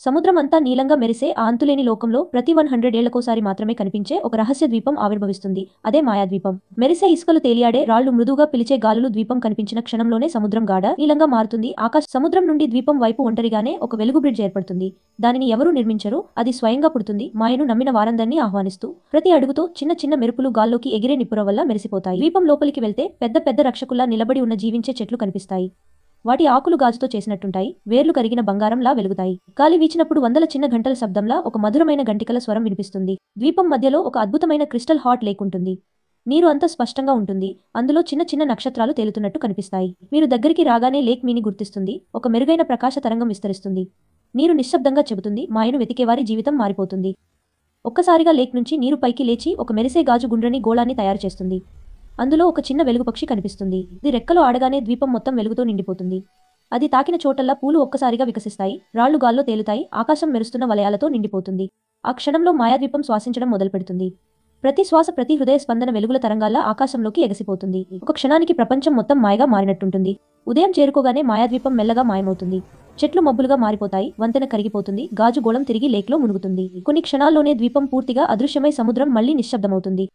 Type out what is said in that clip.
సముద్రం అంతా నీలంగా మెరిసే ఆ అంతులేని లోకంలో ప్రతి 100 ఏళ్లకోసారి మాత్రమే కనిపించే ఒక రహస్య ద్వీపం ఆవిర్భవిస్తుంది. అదే మాయాద్వీపం. మెరిసే ఇసుకలు తేలియాడే రాళ్లు మృదువుగా పిలిచే గాలులు ద్వీపం కనిపించిన క్షణంలోనే సముద్రం గాఢ నీలంగా మారుతుంది. సముద్రం నుండి ద్వీపం వైపు ఒంటరిగానే ఒక వెలుగు బ్రిడ్జ్ ఏర్పడుతుంది. దానిని ఎవరూ నిర్మించరు, అది స్వయంగా పుడుతుంది. మాయను నమ్మిన వారందరినీ ఆహ్వానిస్తూ ప్రతి అడుగుతో చిన్న చిన్న మెరుపులు గాల్లోకి ఎగిరే నిప్పుర వల్ల మెరిసిపోతాయి. ద్వీపం లోపలికి వెళ్తే పెద్ద పెద్ద రక్షకుల్లా నిలబడి ఉన్న జీవించే చెట్లు కనిపిస్తాయి. వాటి ఆకులు గాజుతో చేసినట్టుంటాయి, వేర్లు కరిగిన బంగారంలా వెలుగుతాయి. గాలి వీచినప్పుడు వందల చిన్న గంటల శబ్దంలా ఒక మధురమైన గంటికల స్వరం వినిపిస్తుంది. ద్వీపం మధ్యలో ఒక అద్భుతమైన క్రిస్టల్ హాట్ లేక్ ఉంటుంది. నీరు అంత స్పష్టంగా ఉంటుంది, అందులో చిన్న చిన్న నక్షత్రాలు తేలుతున్నట్టు కనిపిస్తాయి. మీరు దగ్గరికి రాగానే లేక్ మీని గుర్తిస్తుంది, ఒక మెరుగైన ప్రకాశ తరంగం విస్తరిస్తుంది. నీరు నిశ్శబ్దంగా చెబుతుంది, మాయను వెతికేవారి జీవితం మారిపోతుంది. ఒక్కసారిగా లేక్ నుంచి నీరు పైకి లేచి ఒక మెరిసే గాజు గుండ్రని గోళాన్ని తయారు చేస్తుంది. అందులో ఒక చిన్న వెలుగు పక్షి కనిపిస్తుంది. ఇది రెక్కలు ఆడగానే ద్వీపం మొత్తం వెలుగుతో నిండిపోతుంది. అది తాకిన చోటల్లా పూలు ఒక్కసారిగా వికసిస్తాయి, రాళ్లు గాల్లో తేలుతాయి, ఆకాశం మెరుస్తున్న వలయాలతో నిండిపోతుంది. ఆ క్షణంలో మాయాద్వీపం శ్వాసించడం మొదలుపెడుతుంది. ప్రతి శ్వాస, ప్రతి హృదయ స్పందన వెలుగుల తరంగాల్లా ఆకాశంలోకి ఎగసిపోతుంది. ఒక క్షణానికి ప్రపంచం మొత్తం మాయగా మారినట్టుంటుంది. ఉదయం చేరుకోగానే మాయాద్వీపం మెల్లగా మాయమవుతుంది. చెట్లు మబ్బులుగా మారిపోతాయి, వంతెన కరిగిపోతుంది, గాజు గోళం తిరిగి లేక్లో మునుగుతుంది. కొన్ని క్షణాల్లోనే ద్వీపం పూర్తిగా అదృశ్యమై సముద్రం మళ్లీ నిశ్శబ్దమవుతుంది.